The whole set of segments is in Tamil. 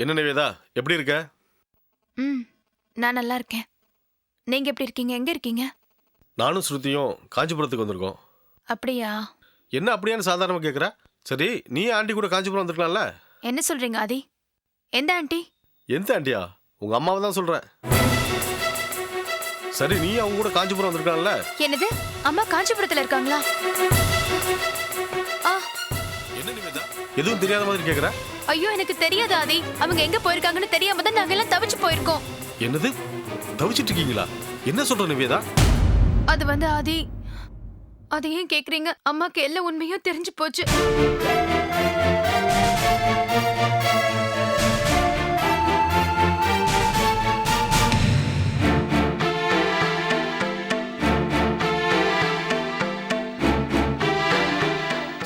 என்ன நிவேதா, எப்படி இருக்க? ம் நான் நல்லா இருக்கேன். நீங்க எப்படி இருக்கீங்க? எங்க இருக்கீங்க? நானும் ஸ்ருதியும் காஞ்சிபுரத்துக்கு வந்திருக்கோம். அப்படியா? என்ன அப்படியான்னு சாதாரணமா கேட்குற? சரி, நீ ஆண்டி கூட காஞ்சிபுரம் வந்திருக்கலாம்ல? என்ன சொல்றீங்க ஆதி? எந்த ஆண்டி? எந்த ஆண்டியா? உங்க அம்மாவை தான் சொல்றேன். சரி, நீ அவங்க கூட காஞ்சிபுரம் வந்திருக்கலாம்ல? என்னது? அம்மா காஞ்சிபுரத்துல இருக்காங்களா? ஆ, என்ன நிவேதா, எதுவும் தெரியாத மாதிரி கேட்குற? ஐயோ எனக்கு தெரியாது ஆதி. அவங்க எங்க போயிருக்காங்கன்னு தெரியாம தான் நாங்க எல்லாம் தவிச்சு போயிருக்கோம். என்னது, தவிச்சிட்டு இருக்கீங்களா? என்ன சொல்ற நிவேதா? அது வந்து ஆதி, அது ஏன் கேக்குறீங்க? அம்மாக்கு எல்லா உண்மையும் தெரிஞ்சு போச்சு.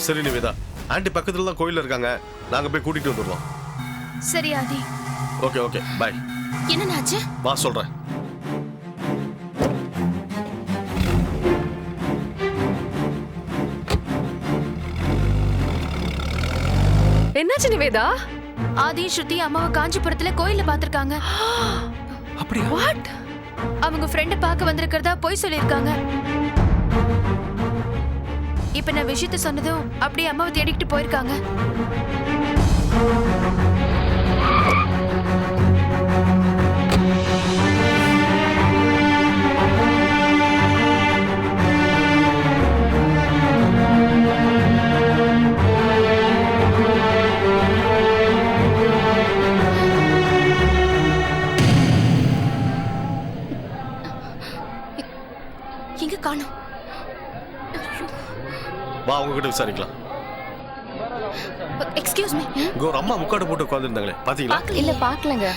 சரி நிவேதா, ஆண்டி பக்கத்துல தான் கோயில்ல இருக்காங்க. நாங்க போய் கூட்டிட்டு வந்துடுறோம். சரி ஆதி. Okay okay, bye. என்னன்னாச்சு? வா சொல்றேன். என்னாச்சு நிவேதா? ஆதி ஸ்ருதி அம்மாவை காஞ்சிபுரத்துல கோயில்ல பாத்திருக்காங்க. அப்படியா? வாட்? அவங்க ஃப்ரெண்ட பார்க்க வந்திருக்கிறதா போய் சொல்லிருக்காங்க. இப்ப நான் விஷயத்த சொன்னதும் அப்படியே அம்மாவை தேடிக்கிட்டு போயிருக்காங்க. எங்க காணோம்? வா, அவங்க கிட்ட விசாரிக்கலாம். Excuse me. இங்க ஒரு அம்மா முக்காடு போட்டு உட்காந்துருந்தாங்களே, பாத்தீங்களா? இல்ல பாக்கலங்க.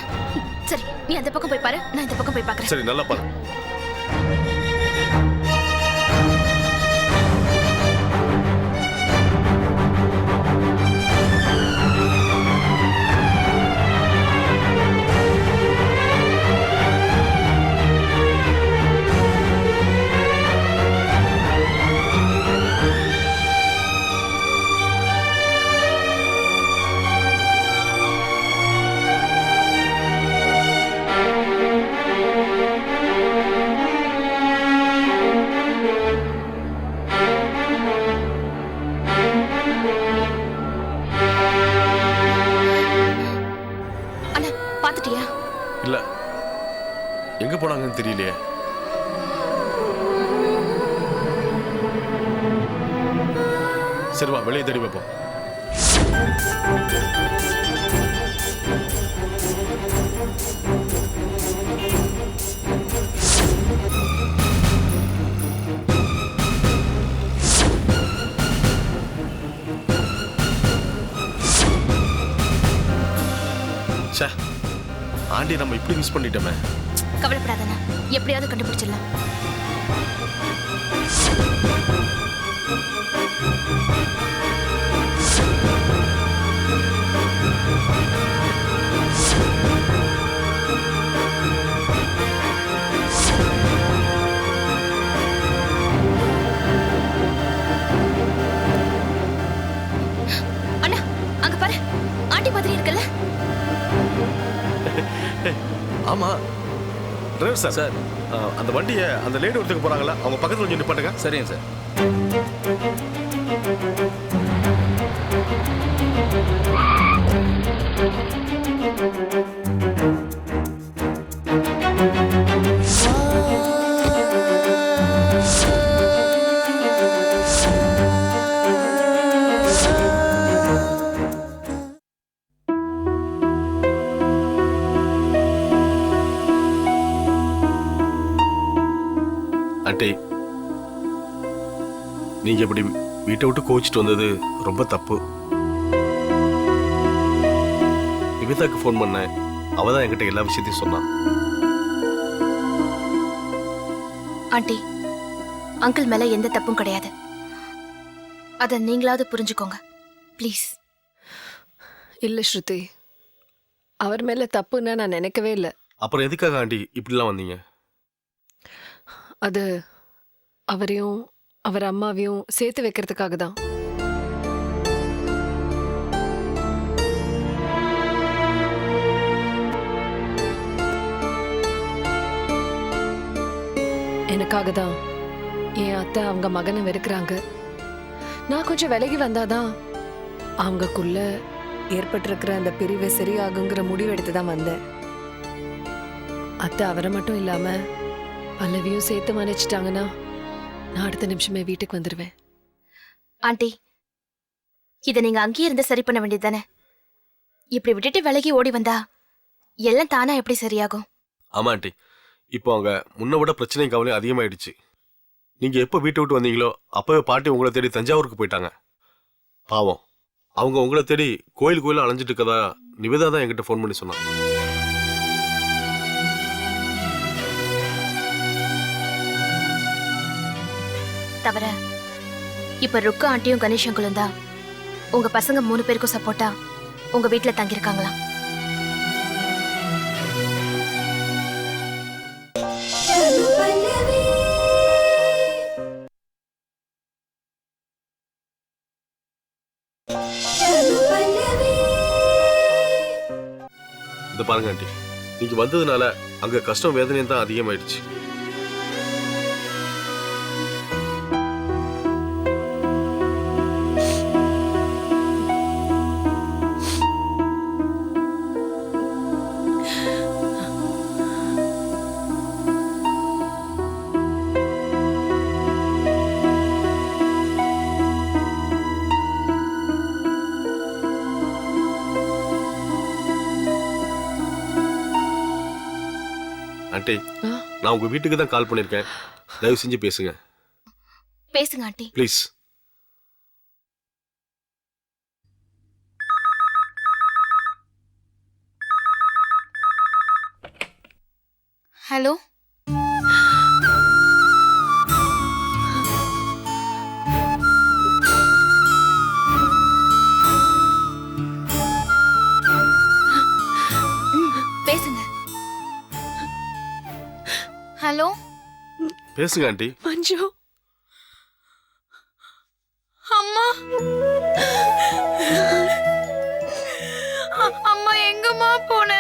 சரி, நீ அந்த பக்கம் போய் பாரு, நான் இந்த பக்கம் போய் பார்க்கறேன். சரி, நல்லா பாரு. அண்ணா, பாத்துட்டியா? இல்ல, எங்க போனாங்கன்னு தெரியலையே. சரி வா, வெளியே தேடி வைப்போம். ச்சே, ஆண்டி நம்ம இப்படி மிஸ் பண்ணிட்டோமே. கவலைப்படாதண்ணா, எப்படியாவது கண்டுபிடிச்சிடலாம். அண்ணா, அங்க பாரு, ஆண்டி மாதிரி இருக்குல்ல? ஆமா டிரைவர் சார். சார், அந்த வண்டியை அந்த லேடி ஒருத்துக்கு போறாங்களா, அவங்க பக்கத்துல கொஞ்சம் நிப்பாட்டுங்க. சரிங்க சார். ஆண்டி, நீங்க இப்படி வீட்டை விட்டு கோச்சிட்டு வந்தது ரொம்ப தப்பு. நிவேதாக்கு ஃபோன் பண்ணேன், அவ தான் என்கிட்ட எல்லா விஷயத்தையும் சொன்னான். ஆண்டி, அங்கிள் மேல எந்த தப்பும் கிடையாது. அத நீங்களாவது புரிஞ்சுக்கோங்க ப்ளீஸ். இல்ல ஸ்ருதி, அவர் மேல தப்புன்னு நான் நினைக்கவே இல்லை. அப்புறம் எதுக்காக ஆண்டி இப்படிலாம் வந்தீங்க? அது அவரையும் அவர் அம்மாவையும் சேர்த்து வைக்கிறதுக்காக தான். எனக்காக தான் என் அத்தை அவங்க மகனை வெறுக்கிறாங்க. நான் கொஞ்சம் விலகி வந்தாதான் அவங்கக்குள்ள ஏற்பட்டிருக்கிற அந்த பிரிவு சரியாகுங்கிற முடிவு எடுத்து தான் வந்தேன். அத்தை அவரை மட்டும் இல்லாம பல்லவியும் சேர்த்து மன்னிச்சிட்டாங்கன்னா நான் அடுத்த நிமிஷமே வீட்டுக்கு வந்துடுவேன். ஆண்டி, இதை நீங்க அங்கேயே இருந்து சரி பண்ண வேண்டியது தானே? இப்படி விட்டுட்டு விலகி ஓடி வந்தா எல்லாம் தானா எப்படி சரியாகும்? ஆமா ஆண்டி, இப்போ அவங்க முன்ன விட பிரச்சனையும் கவலையும் அதிகமாயிடுச்சு. நீங்க எப்போ வீட்டை விட்டு வந்தீங்களோ அப்பவே பாட்டி உங்களை தேடி தஞ்சாவூருக்கு போயிட்டாங்க. பாவம், அவங்க உங்களை தேடி கோயில் கோயில அலைஞ்சிட்டு இருக்கதா நிவேதா தான் என்கிட்ட ஃபோன் பண்ணி சொன்னாங்க. தவிர இப்ப ருக்கு ஆண்டியும் கணேஷங்களும் தான் உங்க பசங்க 3 பேருக்கும் சப்போர்ட்டா உங்க வீட்டுல தங்கியிருக்காங்களாம். இதை பாருங்க ஆண்டி, நீங்க வந்ததுனால அங்க கஷ்டம் வேதனையும் தான் அதிகமாயிடுச்சு. ஆண்டி, நான் உங்க வீட்டுக்கு தான் கால் பண்ணிருக்கேன். தயவு செஞ்சு பேசுங்க. பேசுங்க ஆண்டி. ப்ளீஸ். ஹலோ, பேசுங்க. ஹலோ, பேசுங்க ஆண்டி. மஞ்சு, அம்மா அம்மா எங்கம்மா போன?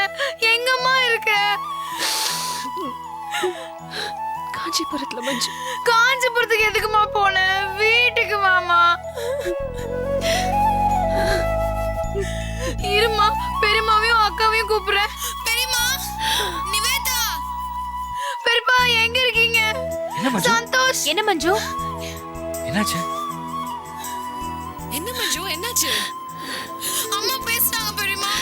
எங்கம்மா இருக்க? காஞ்சிபுரத்துல மஞ்சு. காஞ்சிபுரத்துக்கு எதுக்குமா போன? வீட்டுக்கு வாமா. இருமா, பெரியம்மாவையும் அக்காவையும் கூப்பிடுறேன். பெரியம்மா, நிவேதா, பெரியப்பா எங்க இருக்கீங்க? சந்தோஷ். என்ன மஞ்சு? என்னாச்சு? என்ன மஞ்சு, என்னாச்சு? அம்மா பேசுறாங்க பெரியம்மா.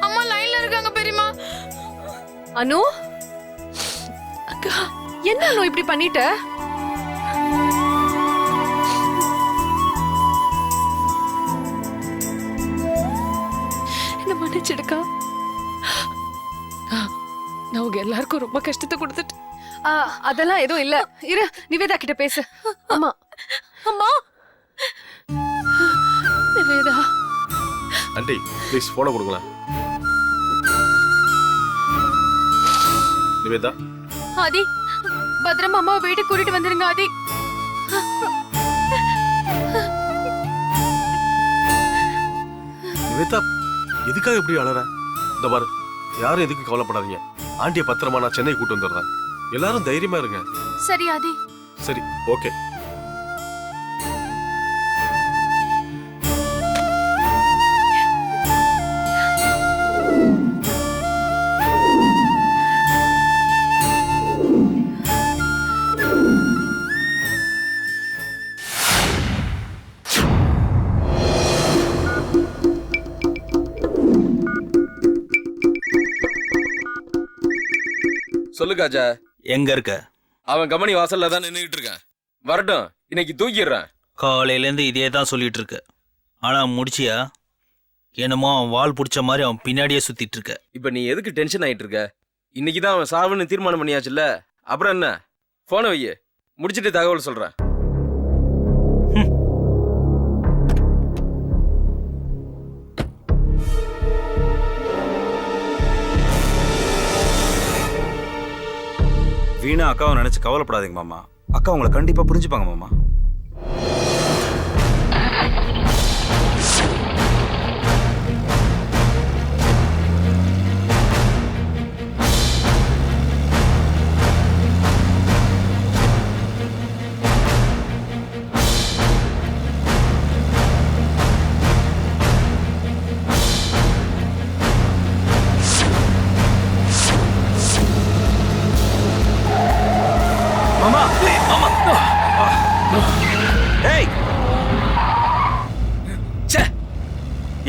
அம்மா லைன்ல இருக்காங்க பெரியம்மா. அனு, அக்கா, என்ன அனு இப்படி பண்ணிட்ட? என்ன மன்னிச்சிடுக்கா. நான் உங்க எல்லாருக்கும் ரொம்ப கஷ்டத்தை கொடுத்துட்டு. அதெல்லாம் எதுவும் இல்ல. இரு, நிவேதா கிட்ட பேசு. அம்மா, அம்மா, நிவேதா. ஆண்டி ப்ளீஸ் போனை கொடுங்களேன். நிவேதா, ஆதி, பத்திரமா அம்மாவை வீட்டுக்கு கூட்டிட்டு வந்துருங்க ஆதி. நிவேதா எதுக்காக இப்படி அழற? இந்த பாரு, யாரும் எதுக்கும் கவலைப்படாதீங்க. ஆண்டியை பத்திரமா நான் சென்னை கூட்டு வந்துடுறேன். எல்லாரும் தைரியமா இருங்க. சரி ஆதி. சரி, ஓகே. சொல்லு காஜா. எங்க இருக்க? அவன் கம்பெனி வாசல்ல தான் நின்றுட்டு இருக்கான். வரட்டும், இன்னைக்கு தூக்கிடுறான். காலையிலேருந்து இதே தான் சொல்லிட்டு இருக்க. ஆனா முடிச்சியா? என்னமோ அவன் வால் பிடிச்ச மாதிரி அவன் பின்னாடியே சுத்திட்டு இருக்க. இப்ப நீ எதுக்கு டென்ஷன் ஆயிட்டு இருக்க? இன்னைக்கு தான் அவன் சாவுன்னு தீர்மானம் பண்ணியாச்சுல்ல, அப்புறம் என்ன? போனை வைய, முடிச்சிட்டு தகவல் சொல்றேன். வீணா அக்காவை நினைச்சு கவலைப்படாதீங்க மாமா. அக்கா உங்களை கண்டிப்பா புரிஞ்சுப்பாங்க மாமா.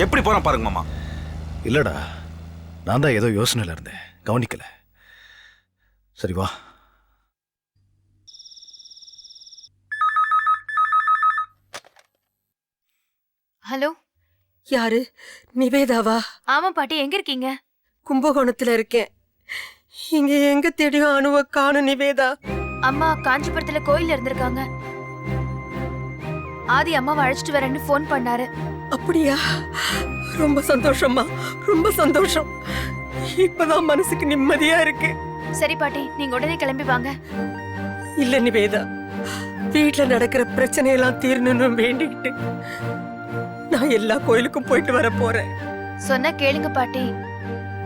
எப்படி போறான் பாருங்க மாமா. இல்லடா, நான் தான் ஏதோ யோசனையில இருந்தேன், கவனிக்கல. சரி வா. ஹலோ. யாரு? நிவேதாவா? ஆமா பாட்டி, எங்க இருக்கீங்க? கும்பகோணத்துல இருக்கேன். இங்க எங்க தேடியும் அணுவ காணும் நிவேதா. அம்மா காஞ்சிபுரத்துல கோயில்ல இருந்திருக்காங்க. ஆதி அம்மாவை அழைச்சிட்டு வரேன்னு ஃபோன் பண்ணாரு. அப்படியா? ரொம்ப சந்தோஷம்மா, ரொம்ப சந்தோஷம். இப்பதான் மனசுக்கு நிம்மதியா இருக்கு. சரி பாட்டி, நீங்க உடனே கிளம்பி வாங்க. இல்ல நிவேதா, வீட்டுல நடக்கிற பிரச்சனையெல்லாம் தீரணும்னு வேண்டிக்கிட்டு நான் எல்லா கோயிலுக்கும் போயிட்டு வர போறேன். சொன்னா கேளுங்க பாட்டி.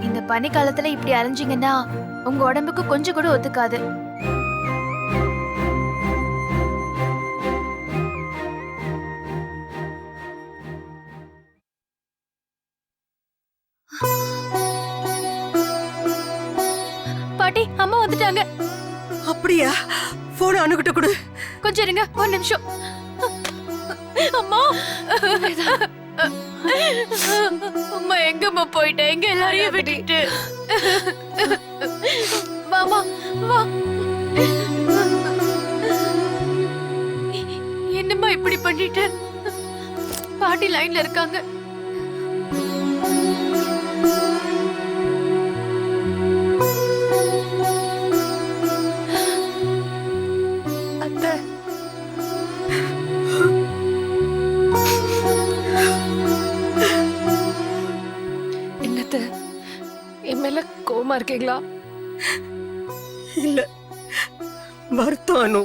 இந்த பனி காலத்துல இப்படி அலைஞ்சீங்கன்னா உங்க உடம்புக்கு கொஞ்சம் கூட ஒத்துக்காது. பாட்டி, அம்மா வந்துட்டாங்க. அப்படியா? போன் அணுகிட்ட கொடு. கொஞ்சம் இருங்க, ஒரு நிமிஷம். அம்மா, அம்மா எங்கம்மா போயிட்ட? எங்க எல்லாரையும் விட்டுட்டு? வாமா வா. என்னம்மா இப்படி பண்ணிட்ட? பாட்டி லைன்ல இருக்காங்க. அத்தை, என்னத்த என் மேல கோவமா இருக்கீங்களா? இல்ல, வருத்தம் அனு.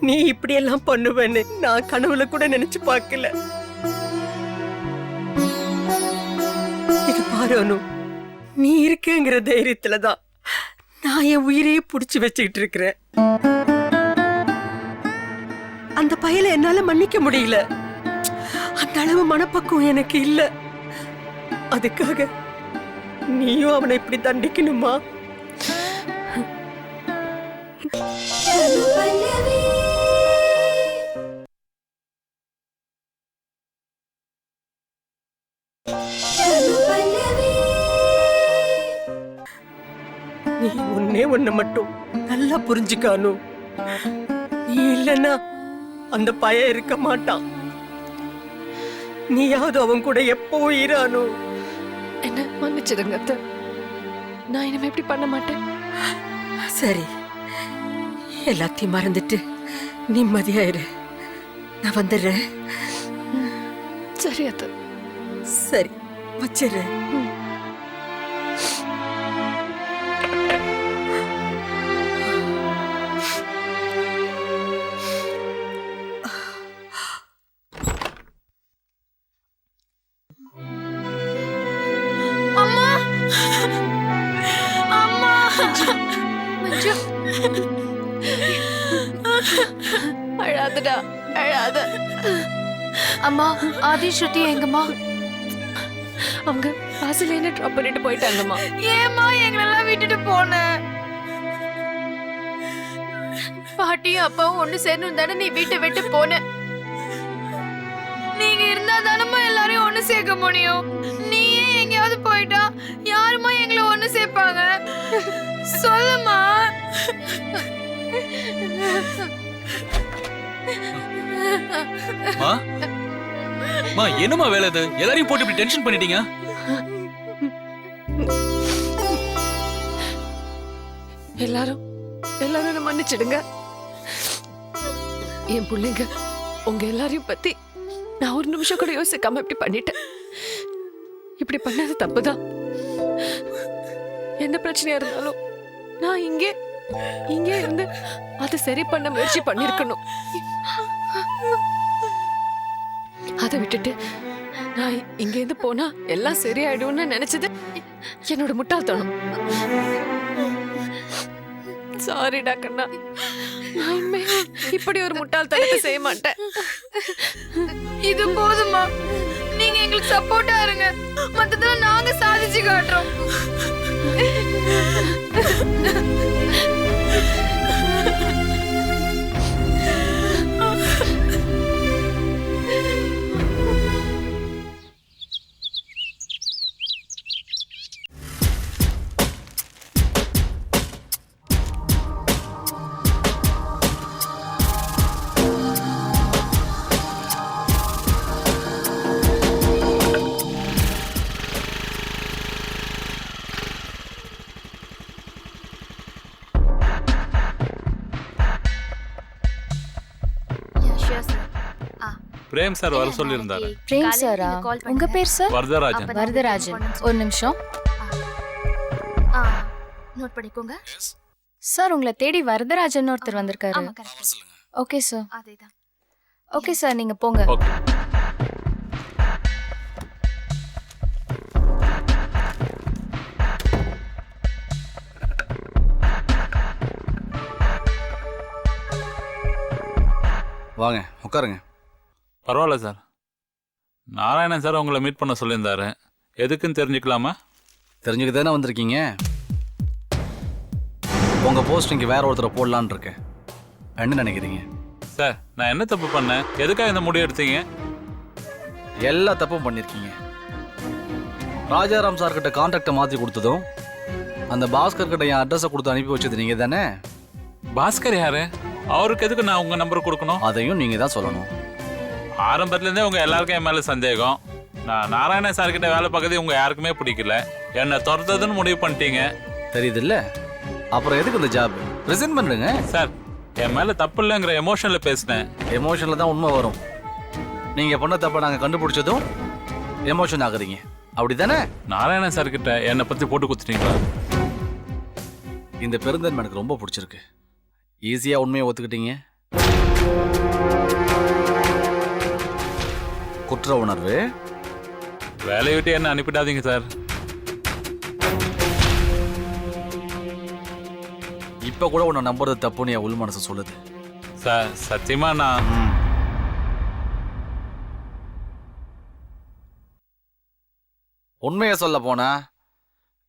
நீ இப்படி எல்லாம் பண்ணுவேன்னு நான் கனவுல கூட நினைச்சு பார்க்கல. இது பாரு அனு, நீ இருக்கேங்கிற தைரியத்துலதான் நான் என் உயிரையே புடிச்சு வச்சுக்கிட்டு இருக்கிறேன். அந்த பயலை என்னால மன்னிக்க முடியல. அந்த அளவு மனப்பக்குவம் எனக்கு இல்ல. அதுக்காக நீயும் அவனை இப்படி தண்டிக்கணுமா? நீ ஒன்னே ஒண்ணு மட்டும் நல்லா புரிஞ்சுக்கானு. நீ இல்லைன்னா அந்த பையன் இருக்க மாட்டான். நீயாவது அவன் கூட எப்போ இரானு. என்ன மன்னிச்சிடுங்க அத்தை, நான் இனிமே இப்படி பண்ண மாட்டேன். சரி, எல்லாத்தையும் மறந்துட்டு நிம்மதியாயிரு. நான் வந்துடுறேன். சரி அத்தை. சரி, வச்சிரு. அம்மா, அம்மா, மஞ்சு, அழாதடா, அழாத. அம்மா, ஆதி ஸ்ருதி எங்கம்மா? அவங்க வாசல்ல என்ன ட்ராப் பண்ணிட்டு போயிட்டாங்கம்மா. ஏம்மா எங்களெல்லாம் விட்டுட்டு போன? பாட்டியும் அப்பாவும் ஒண்ணு சேரணும் தானே நீ வீட்டை விட்டு போன. நீங்க இருந்தா தானம்மா எல்லாரையும் ஒண்ணு சேர்க்க முடியும். நீயே எங்கேயாவது போயிட்டா யாருமா எங்களை ஒண்ணு சேர்ப்பாங்க? சொல்லுமா. என்னமா வேலை இது? எல்லாரையும் போட்டு இப்படி டென்ஷன் பண்ணிட்டீங்க. எல்லாரும் என்ன மன்னிச்சிடுங்க. என் பிள்ளைங்க உங்க எல்லாரையும் பத்தி நான் ஒரு நிமிஷம் கூட யோசிக்காம இப்படி பண்ணிட்டேன். இப்படி பண்ணது தப்புதான். எந்த பிரச்சனையா இருந்தாலும் நான் இங்கே இருந்து அதை சரி பண்ண முயற்சி பண்ணிருக்கணும். அதை விட்டுட்டு நான் இங்க இருந்து போனா எல்லாம் சரியாயிடும்னு நினைச்சது என்னோட முட்டாள்தனம். சாரிடா கண்ணா, நான் இனிமே இப்படி ஒரு முட்டாள்தனத்தை செய்ய மாட்டேன். இது போதுமா? நீங்க எங்களுக்கு சப்போர்ட்டா இருங்க, மத்ததெல்லாம் நாங்க சாதிச்சு காட்டுறோம். பிரேம் சார் வர சொல்லியிருந்தாரு. பிரேம் சாரா? உங்க பேர் சார்? வரதராஜன். வரதராஜன். ஒரு நிமிஷம் நோட் பண்ணிக்கோங்க. சார், உங்களை தேடி வரதராஜன் ஒருத்தர் வந்திருக்காரு. ஆமா, correct. Okay sir. அதேதான். ஓகே சார், நீங்க போங்க. ஓகே. வாங்க உட்காருங்க. பரவாயில்ல சார். நாராயணன் சார் உங்களை மீட் பண்ண சொல்லியிருந்தாரு. எதுக்குன்னு தெரிஞ்சுக்கலாமா? தெரிஞ்சுக்க தானே வந்திருக்கீங்க. உங்கள் போஸ்டிங்க்கு வேற ஒருத்தரை போடலான்னு இருக்கேன். என்ன நினைக்கிறீங்க? சார், நான் என்ன தப்பு பண்ணேன்? எதுக்காக இந்த முடிவு எடுத்தீங்க? எல்லா தப்பும் பண்ணியிருக்கீங்க. ராஜாராம் சார் கிட்ட கான்டாக்டை மாற்றி கொடுத்ததும் அந்த பாஸ்கர் கிட்ட என் அட்ரஸை கொடுத்து அனுப்பி வச்சது நீங்கள் தானே? பாஸ்கர் யாரு? அவருக்கு எதுக்கு நான் உங்க நம்பர் கொடுக்கணும்? அதையும் நீங்கள் தான் சொல்லணும். ஆரம்பத்துலேருந்தே உங்க எல்லாருக்கும் என் மேலே சந்தேகம். நான் நாராயணன் சார் கிட்ட வேலை பார்க்கறது உங்க யாருக்குமே பிடிக்கல. என்னை துரத்துறதுன்னு முடிவு பண்ணிட்டீங்க. தெரியுது இல்லை? அப்புறம் எதுக்கு இந்த ஜாப்? ரிசைன் பண்ணுங்க சார். என் மேலே தப்பு இல்லைங்கிற எமோஷனில் பேசினேன். எமோஷனில் தான் உண்மை வரும். நீங்கள் பண்ண தப்பை நாங்கள் கண்டுபிடிச்சதும் எமோஷன் ஆகுறீங்க, அப்படி தானே? நாராயணன் சார் கிட்ட என்னை பற்றி போட்டு கொடுத்துட்டீங்களா? இந்த பெருந்தன்மை எனக்கு ரொம்ப பிடிச்சிருக்கு. ஈஸியாக உண்மையை ஒத்துக்கிட்டீங்க. குற்ற உணர்வு. வேலையை விட்டு என்ன அனுப்பிடாதீங்க சார். இப்போ கூட உன்னை நம்புறது தப்புன்னு என் உள் மனசு சொல்லுது. சார், சத்தியமா நான் உண்மையை சொல்ல போனா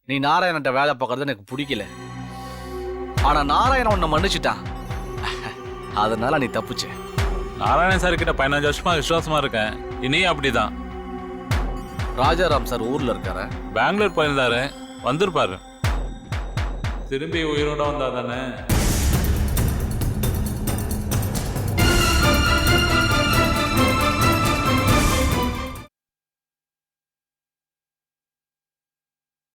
நீ நாராயணன்ட்ட வேலை பார்க்கறது எனக்கு பிடிக்கல. ஆனா நாராயணன் உன்னை மன்னிச்சுட்டான், அதனால நீ தப்புச்ச. நாராயணன் சார் கிட்ட 15 வருஷமா விசுவாசமா இருக்கேன். இனியும் அப்படிதான். ராஜாராம் சார் ஊர்ல இருக்காரு. பெங்களூர் போயிருந்தாரு, வந்திருப்பாரு. திரும்பி உயிரோட வந்தா தானே